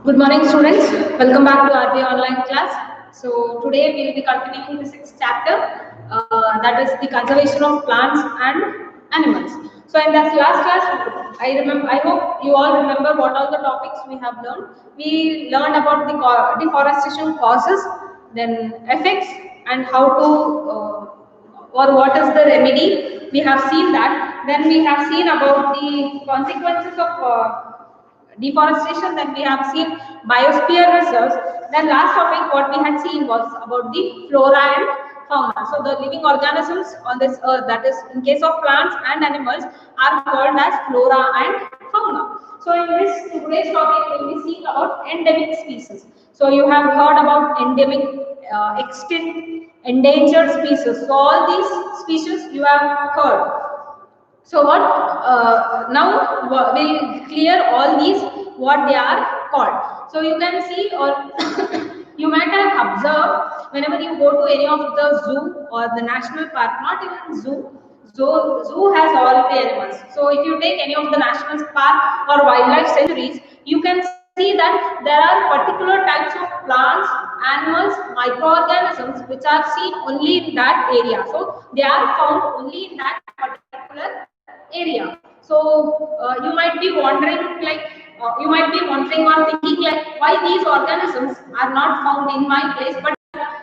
Good morning, students. Welcome back to RB online class. So today we will be continuing the sixth chapter, that is the conservation of plants and animals. So in that last class, I hope you all remember what all the topics we have learned. We learned about the deforestation causes, then effects, and how to or what is the remedy. We have seen that. Then we have seen about the consequences of deforestation, then we have seen biosphere reserves. Then last topic what we had seen was about the flora and fauna. So the living organisms on this earth, that is in case of plants and animals, are called as flora and fauna. So in this today's topic we will be seeing about endemic species. So you have heard about endemic, extinct, endangered species. So all these species you have heard. So what now we'll clear all these what they are called. So you can see, or you might have observed whenever you go to any of the zoo or the national park, not even zoo has all the animals. So if you take any of the national park or wildlife sanctuaries, you can see that there are particular types of plants, animals, microorganisms which are seen only in that area. So they are found only in that particular area. So you might be wondering, you might be wondering or thinking like, why these organisms are not found in my place but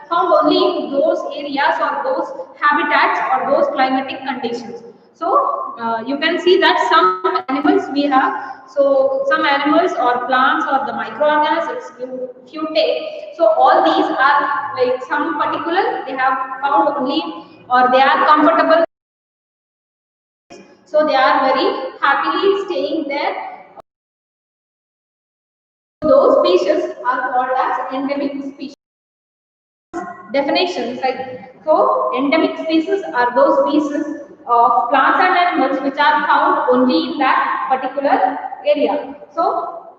found only in those areas or those habitats or those climatic conditions. So you can see that some animals we have, so some animals or plants or the microorganisms if you take, so all these are like some particular they have found only, or they are comfortable, so they are very happily staying there. Those species are called as endemic species. Definitions, like, so endemic species are those species of plants and animals which are found only in that particular area. So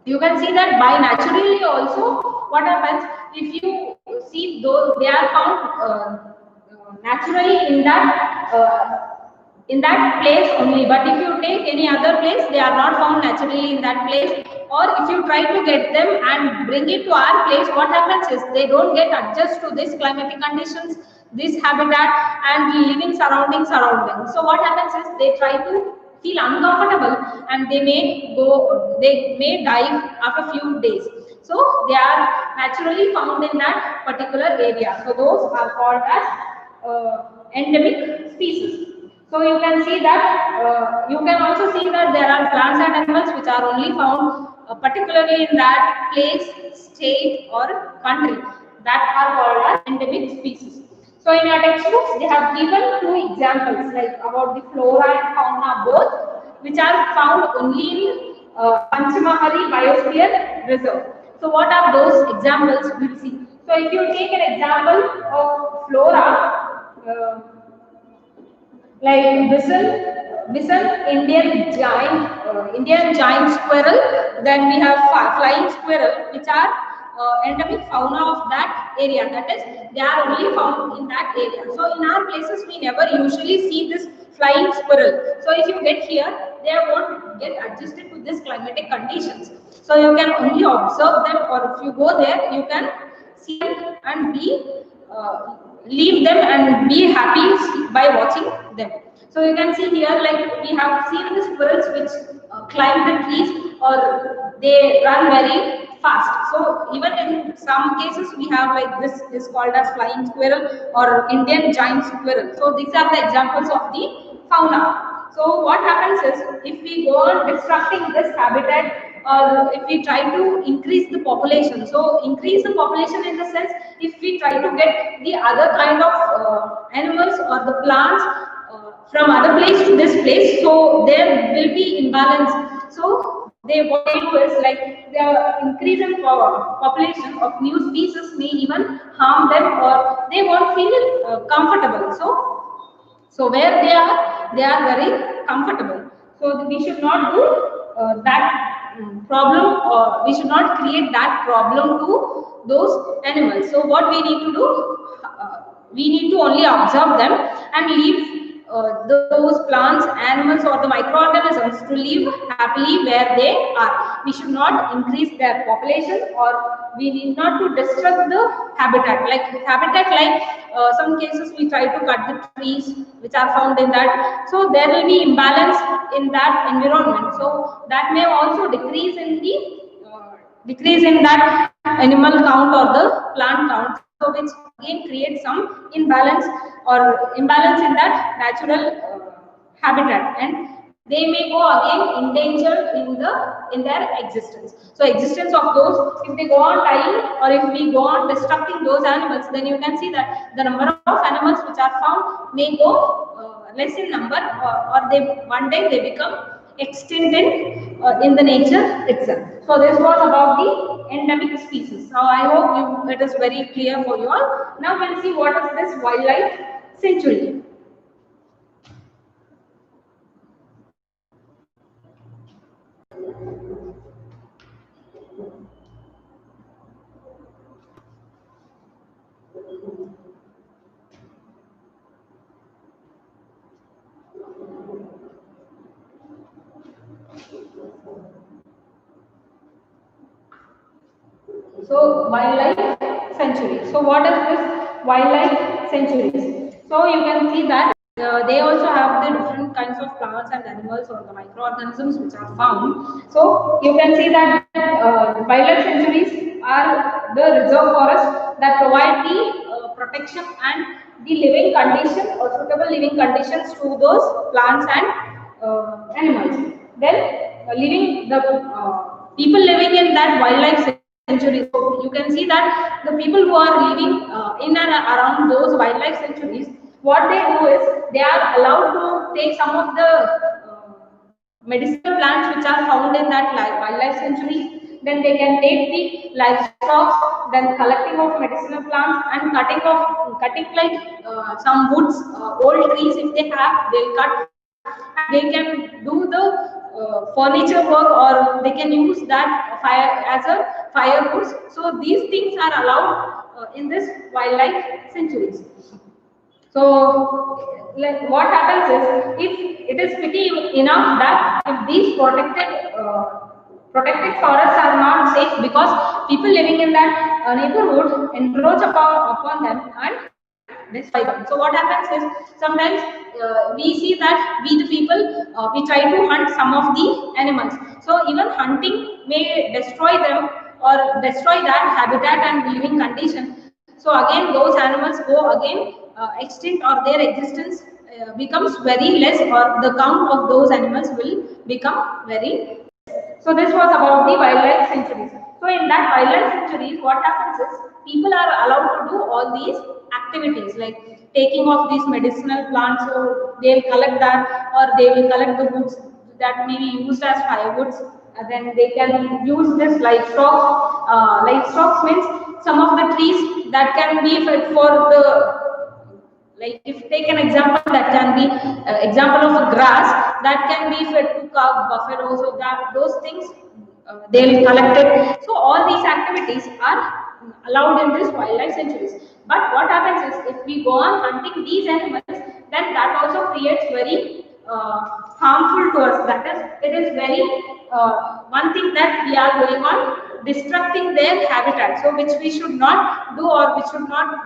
you can see that by naturally also what happens if you see those they are found naturally in that place only, but if you take any other place they are not found naturally in that place. Or if you try to get them and bring it to our place, what happens is they don't get adjust to this climatic conditions, this habitat and living surroundings around them. So what happens is they try to feel uncomfortable and they may die after a few days. So they are naturally found in that particular area. So those are called as endemic species. So you can see that you can also see that there are plants and animals which are only found particularly in that place, state or country, that are called as endemic species. So in your textbooks they have given two examples like about the flora and fauna both, which are found only in Panchamahali Biosphere Reserve. So what are those examples? We'll see. So if you take an example of flora, like bison, Indian giant squirrel. Then we have flying squirrel, which are endemic fauna of that area. That is, they are only found in that area. So in our places, we never usually see this flying squirrel. So if you get here, they won't get adjusted to this climatic conditions. So you can only observe them, or if you go there, you can see them and leave them and be happy by watching them. So you can see here, like we have seen the squirrels which climb the trees or they run very fast. So even in some cases we have like this is called as flying squirrel or Indian giant squirrel. So these are the examples of the fauna. So what happens is if we go on destructing this habitat, or if we try to increase the population, so increase the population in the sense if we try to get the other kind of animals or the plants from other place to this place, so there will be imbalance. So they what they do is like the increase in population of new species may even harm them, or they won't feel comfortable. So where they are very comfortable. So we should not do that problem, or we should not create that problem to those animals. So what we need to do, we need to only observe them and leave those plants, animals, or the microorganisms to live happily where they are. We should not increase their population, or we need not to disrupt the habitat. Like some cases we try to cut the trees which are found in that, so there will be imbalance in that environment. So that may also decrease in that animal count or the plant count, so which again creates some imbalance in that natural habitat, and they may go again endangered in their existence. So existence of those, if they go on dying, or if we go on destructing those animals, then you can see that the number of animals which are found may go less in number, or they one day they become extinct in the nature itself. So this was about the endemic species. Now I hope it is very clear for you all. Now we'll see what is this wildlife sanctuary. So wildlife sanctuary. So what is this wildlife sanctuaries? So you can see that they also have the different kinds of plants and animals, or the microorganisms which are found. So you can see that wildlife sanctuaries are the reserve forests that provide the protection and the living condition, or suitable living conditions to those plants and animals. Then living the people living in that wildlife sanctuaries. So you can see that the people who are living in and around those wildlife sanctuaries, what they do is they are allowed to take some of the medicinal plants which are found in that wildlife sanctuary. Then they can take the livestock, then collecting of medicinal plants, and cutting like some woods, old trees if they have, they'll cut. They can do the furniture work, or they can use that fire as a firewood. So these things are allowed in this wildlife sanctuaries. So what happens is, if it is pity enough that if these protected forests are not safe, because people living in that neighborhood encroach upon them and destroy them. So what happens is, sometimes we see that we the people we try to hunt some of the animals. So even hunting may destroy them, or destroy that habitat and living condition. So again those animals go again extinct, or their existence becomes very less, or the count of those animals will become very. So this was about the wildlife sanctuaries. So in that wildlife sanctuaries, what happens is people are allowed to do all these activities, like taking of these medicinal plants. So they will collect that, or they will collect the woods that may be used as firewoods. Then they can use this livestock. Livestock means some of the trees that can be fed for the, like if take an example, that can be example of a grass that can be fed to cow, buffalo. So that those things they'll collect it. So all these activities are allowed in this wildlife sanctuaries. But what happens is, if we go on hunting these animals, then that also creates very harmful to us. That is, it is very one thing that we are going on destructing their habitat. So which we should not do, or we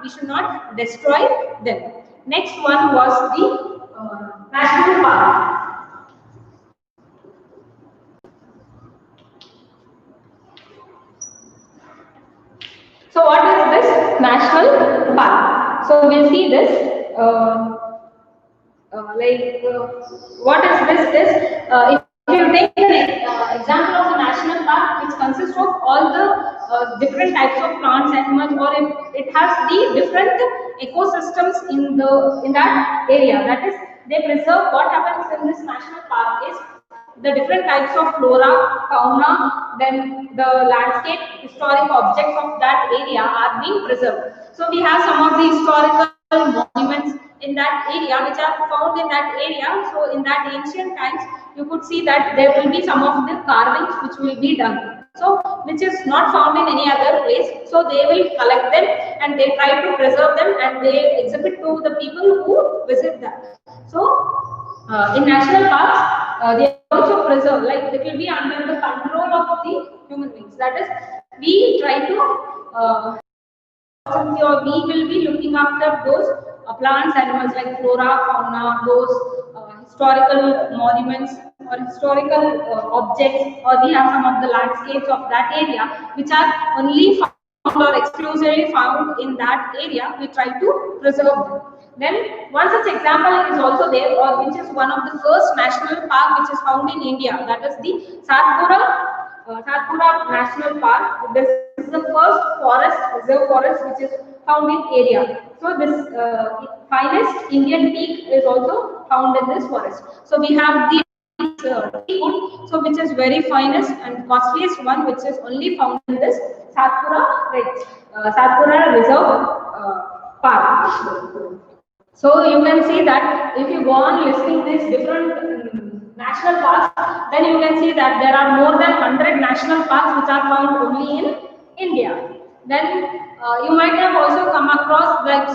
should not destroy them. Next one was the national park. So what is this national park? So we'll see this. What is if you take an example of a national park, which consists of all the different types of plants, animals, or if it has the different ecosystems in that area, that is, they preserve. What happens in this national park is, the different types of flora, fauna, then the landscape, historic objects of that area are being preserved. So we have some of the historical monuments in that area which are found in that area. So in that ancient times, you could see that there will be some of the carvings which will be done. So which is not found in any other place. So they will collect them and they try to preserve them and they exhibit to the people who visit them. So in national parks, they also preserve, like it will be under the control of the human beings. That is, we try to or we will be looking after those plants, animals like flora, fauna, those historical monuments or historical objects, or we have some of the landscapes of that area which are only found or exclusively found in that area. We try to preserve them. Then one such example is also there, or which is one of the first national park which is found in India. That is the Satpura National Park. This is the first forest, reserve forest, which is found in area. So this finest Indian teak is also found in this forest. So we have the teak wood, so which is very finest and costliest one, which is only found in this Satpura Reserve Park. So you can see that if you go on listing these different national parks, then you can see that there are more than 100 national parks which are found only in India. Then you might have also come across like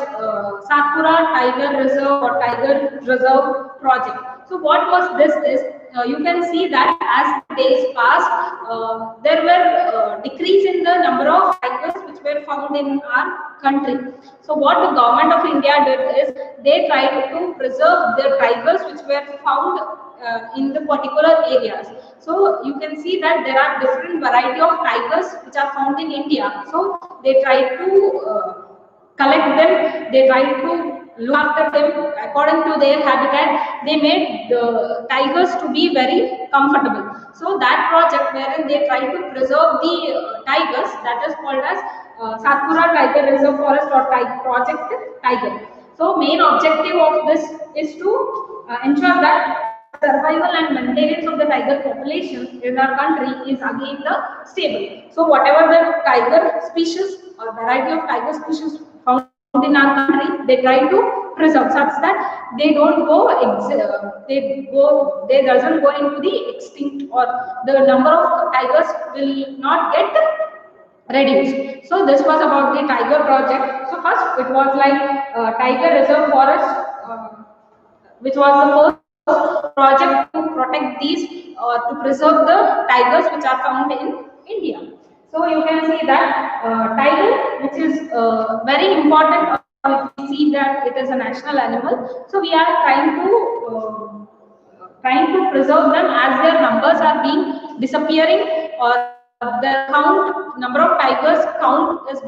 Satpura Tiger Reserve or Tiger Reserve project. So what was this is, you can see that as days passed, there were decrease in the number of tigers which were found in our country. So what the government of India did is, they tried to preserve the tigers which were found in the particular areas. So you can see that there are different variety of tigers which are found in India. So they try to collect them, they try to look after them according to their habitat. They made the tigers to be very comfortable. So that project wherein they try to preserve the tigers, that is called as Satpura Tiger Reserve Forest or Project Tiger. So main objective of this is to ensure that survival and maintenance of the tiger population in our country is again the stable. So whatever the tiger species or variety of tiger species found in our country, they try to preserve such that they don't go they doesn't go into the extinct, or the number of tigers will not get reduced. So this was about the tiger project. So first it was like tiger reserve forest, which was the first project to protect these or to preserve the tigers which are found in India. So you can see that tiger, which is very important. We see that it is a national animal. So we are trying to preserve them as their numbers are being disappearing, or the number of tigers count is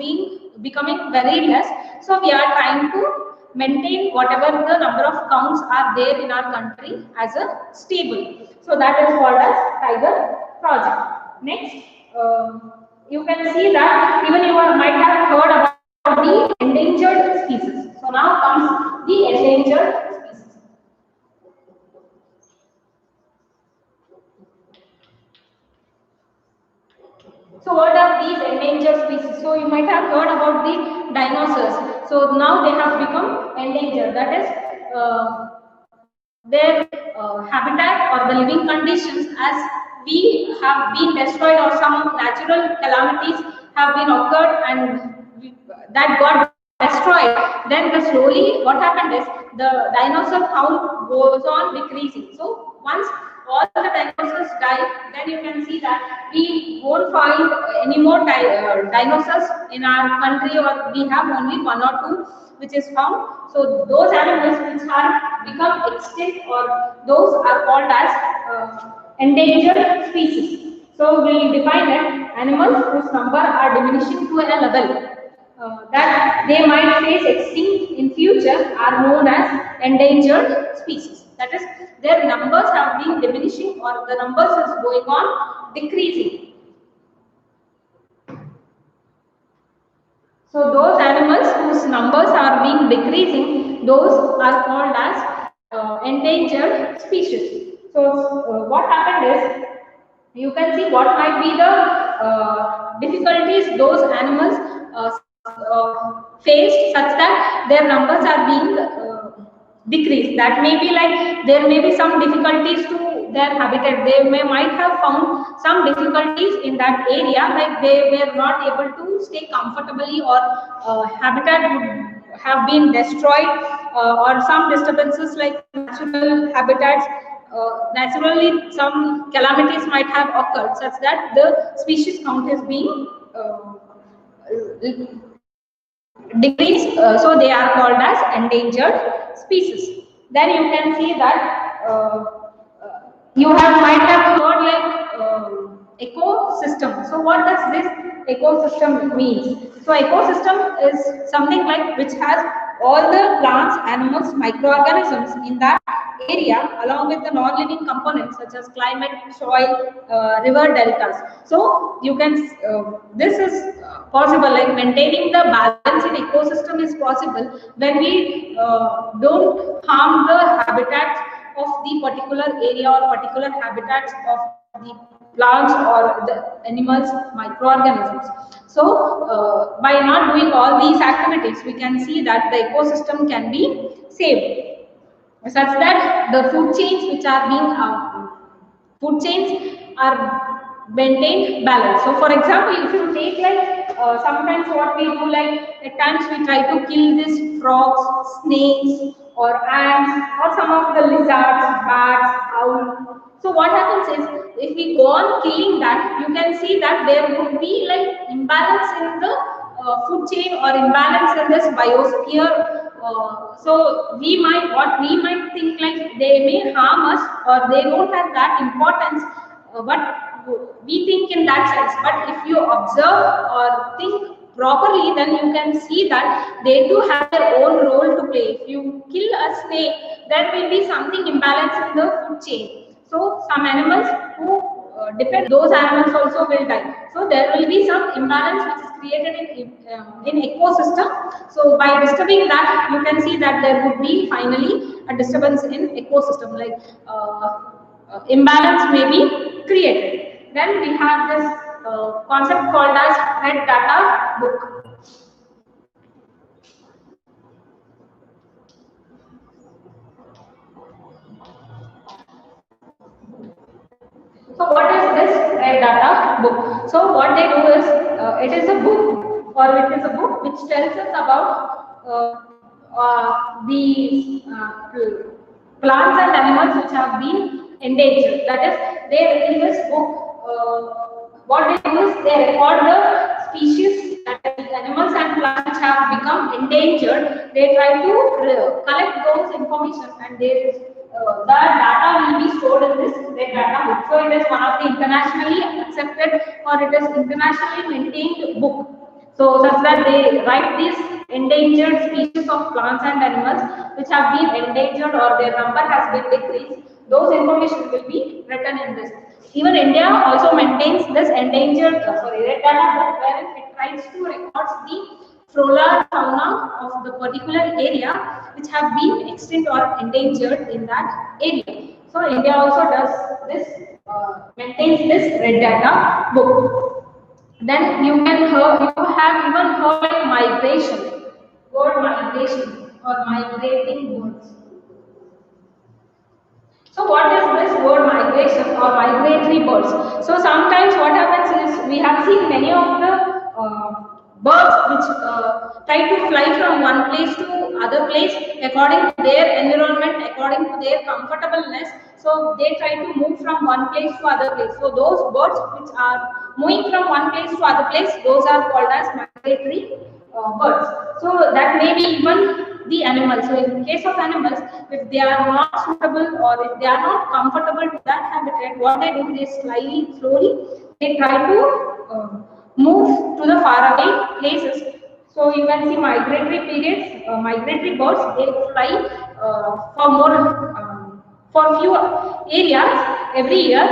becoming very less. So we are trying to maintain whatever the number of counts are there in our country as a stable. So that is called as tiger project. Next, you can see that even you might have heard about the endangered species. So now comes the endangered species. So what are these endangered species? So you might have heard about the dinosaurs. So now they have become endangered. That is, their habitat or the living conditions as we have been destroyed, or some natural calamities have been occurred and that got destroyed. Then slowly what happened is the dinosaur count goes on decreasing. So once all the dinosaurs die, then you can see that we won't find any more dinosaurs in our country, or we have only one or two which is found. So those animals which have become extinct, or those are called as endangered species. So we define that animals whose number are diminishing to a level that they might face extinct in future are known as endangered species. That is, their numbers have been diminishing, or the numbers is going on decreasing. So those animals whose numbers are being decreasing, those are called as endangered species. So what happened is, you can see what might be the difficulties those animals faced, such that their numbers are being decreased. That may be like there may be some difficulties to their habitat. They might have found some difficulties in that area, like they were not able to stay comfortably, or habitat would have been destroyed, or some disturbances like natural habitats. Naturally, some calamities might have occurred, such that the species count is being decreased. So they are called as endangered species. Then you can see that you might have heard like ecosystem. So what does this ecosystem means? So ecosystem is something like which has all the plants, animals, microorganisms in that area, along with the non-living components such as climate, soil, river deltas. So you can this is possible, like maintaining the balance in ecosystem is possible when we don't harm the habitats of the particular area or particular habitats of the plants or the animals, microorganisms. So by not doing all these activities, we can see that the ecosystem can be saved, such that the food chains which are being food chains are maintained balanced. So for example, if you take like sometimes what we do, like at times we try to kill these frogs, snakes, or ants, or some of the lizards, bats, owl. So what happens is, if we go on killing that, you can see that there would be like imbalance in the food chain, or imbalance in this biosphere. So what we might think like they may harm us, or they don't have that importance, but we think in that sense. But if you observe or think properly, then you can see that they do have their own role to play. If you kill a snake, there will be something imbalance in the food chain. So some animals who depend, those animals also will die. So there will be some imbalance which is created in ecosystem. So by disturbing that, you can see that there would be finally a disturbance in ecosystem, like imbalance may be created. Then we have this concept called as red data book. So what is this red data book? So what they do is, it is a book, or it is a book which tells us about the plants and animals which have been endangered. That is, they in this book, what they do is they record the species, that is animals and plants which have become endangered. They try to collect those information, and there is the data will be stored in this red data book. So it is one of the internationally accepted, or it is internationally maintained book. So such that they write these endangered species of plants and animals which have been endangered, or their number has been decreased. Those information will be written in this. Even India also maintains this endangered, red data book, wherein it tries to record the flora, fauna of the particular area which have been extinct or endangered in that area. So India also does this, maintains this red data book. Then you have even heard like migration, word migration, or migrating birds. So what is this word migration or migratory birds? So sometimes what happens is, we have seen many of the birds which try to fly from one place to other place according to their environment, according to their comfortableness. So they try to move from one place to other place. So those birds which are moving from one place to other place, those are called as migratory birds. So that may be even the animals. So in case of animals, if they are not suitable, or if they are not comfortable to that habitat, what they do is slowly they try to move to the faraway places. So you can see migratory periods, migratory birds, they fly for few areas every year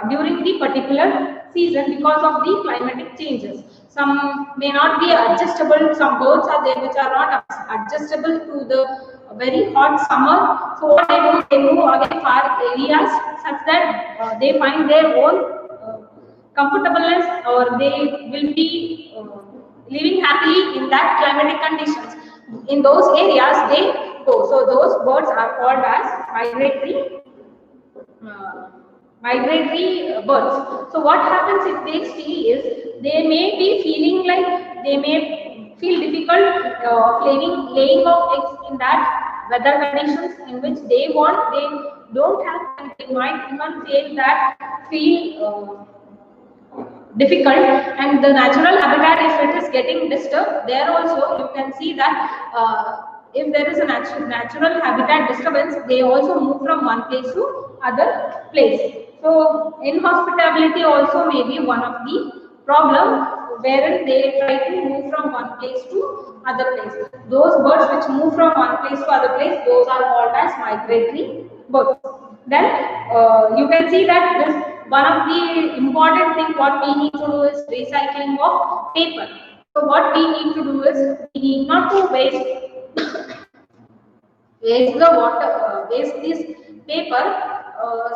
during the particular season, because of the climatic changes. Some may not be adjustable. Some birds are there which are not adjustable to the a very hot summer. So what they move away far areas such that they find their own comfortableness, or they will be living happily in that climatic conditions. In those areas they go. So those birds are called as uh, migratory birds. So what happens if they stay is they may be feeling like they may feel difficult laying of eggs in that weather conditions in which they want. They don't have, and they might even feel difficult, and the natural habitat, if it is getting disturbed, there also you can see that if there is a natural habitat disturbance, they also move from one place to other place. So inhospitability also may be one of the problem, wherein they try to move from one place to other place. Those birds which move from one place to other place, those are called as migratory birds. Then you can see that this one of the important thing what we need to do is recycling of paper. So what we need to do is we need not to waste the water, waste this paper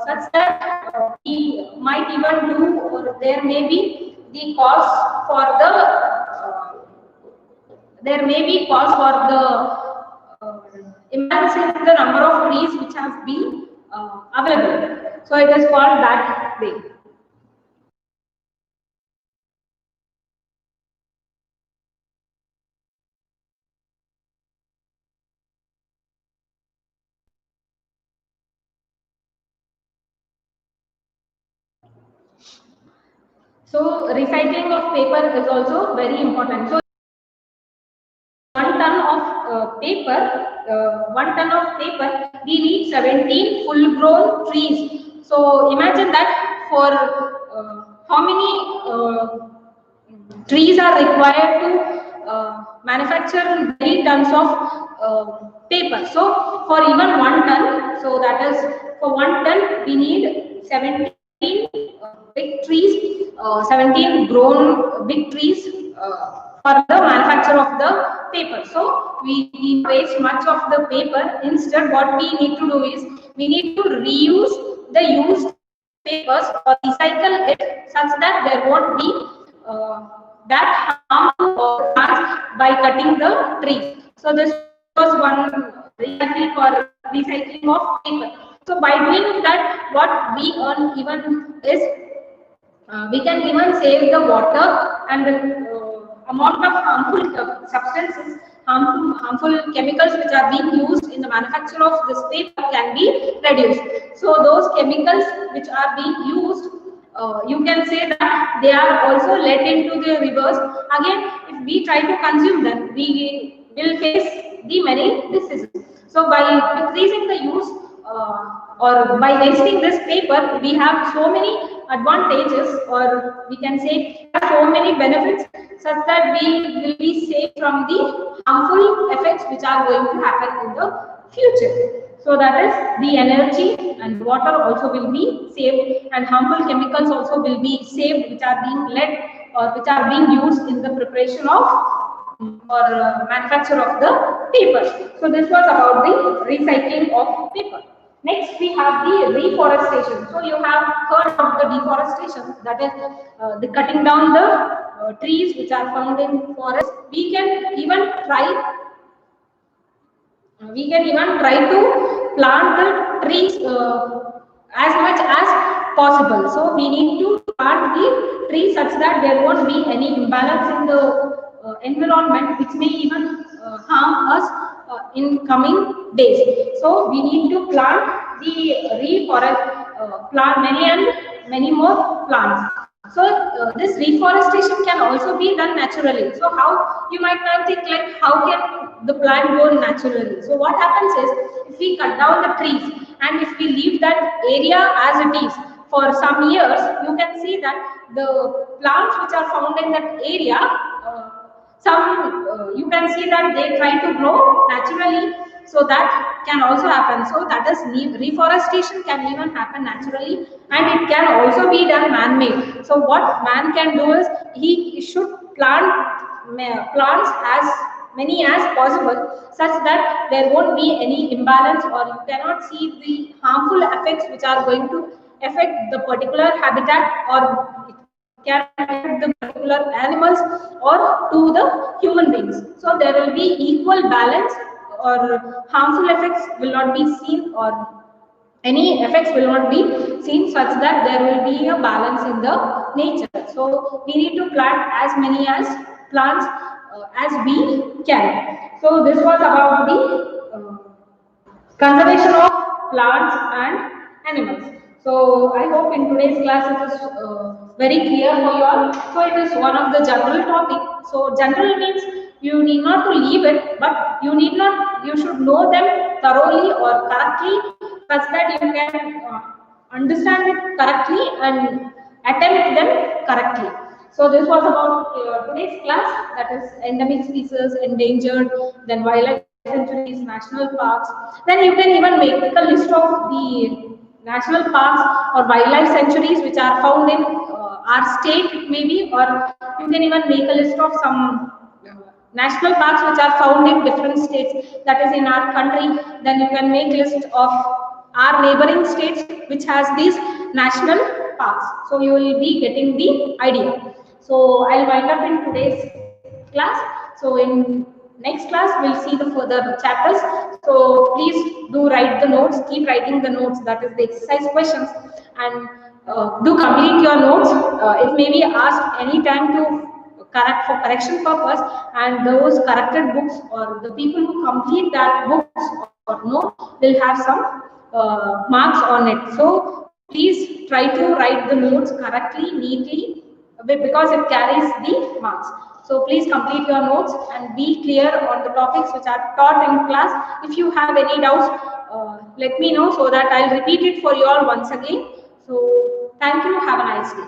such that we might even do, or there may be the cost for the there may be cause for the imbalance in the number of trees which have been available. So it is called that way. So recycling of paper is also very important. So 1 ton of paper, we need 17 full-grown trees. So imagine that for how many trees are required to manufacture many tons of paper. So for even 1 ton, so that is for 1 ton we need 17 big trees, 17 grown big trees for the manufacture of the paper. So we waste much of the paper. Instead, what we need to do is we need to reuse the used papers or recycle it such that there won't be that harm or plants by cutting the trees. So this was one recycling of paper. So by doing that, what we earn even is we can even save the water, and the amount of harmful substances, harmful chemicals which are being used in the manufacture of this paper can be reduced. So those chemicals which are being used, you can say that they are also let into the rivers. Again, if we try to consume them, we will face the many diseases. So by decreasing the use or by wasting this paper, we have so many advantages, or we can say so many benefits, such that we will be safe from the harmful effects which are going to happen in the future. So that is the energy and water also will be saved, and harmful chemicals also will be saved, which are being led or which are being used in the preparation of or manufacture of the paper. So this was about the recycling of paper. Next, we have the reforestation. So you have heard of the deforestation, that is the cutting down the trees which are found in forest. We can even try to plant the trees as much as possible. So we need to plant the trees such that there won't be any imbalance in the environment, which may even harm us in coming days. So we need to plant the plant many more plants. So this reforestation can also be done naturally. So how, you might not think like, how can the plant grow naturally? So what happens is, if we cut down the trees and if we leave that area as it is for some years, you can see that the plants which are found in that area, you can see that they try to grow naturally. So that can also happen. So that is, reforestation can even happen naturally, and it can also be done man-made. So what man can do is, he should plant plants as many as possible, such that there won't be any imbalance, or you cannot see the harmful effects which are going to affect the particular habitat, or it can affect the particular animals or to the human beings. So there will be equal balance, or harmful effects will not be seen, or any effects will not be seen, such that there will be a balance in the nature. So we need to plant as many as plants as we can. So this was about the conservation of plants and animals. So I hope in today's class it is very clear for you all. So it is one of the general topic. So general means you need not to leave it, but you should know them thoroughly or correctly, such that you can understand it correctly and attempt them correctly. So this was about today's class, that is endemic species, endangered, then wildlife sanctuaries, national parks. Then you can even make a list of the national parks or wildlife sanctuaries which are found in our state maybe, or you can even make a list of some national parks which are found in different states, that is in our country. Then you can make list of our neighboring states which has these national parks. So you will be getting the idea. So I'll wind up in today's class. So in next class we'll see the further chapters. So please do write the notes, keep writing the notes, that is the exercise questions, and do complete your notes. It may be asked any time to correct for correction purpose, and those corrected books or the people who complete that books or note will have some marks on it. So please try to write the notes correctly, neatly, because it carries the marks. So please complete your notes and be clear on the topics which are taught in class. If you have any doubts, let me know, so that I'll repeat it for you all once again. So thank you. Have a nice day.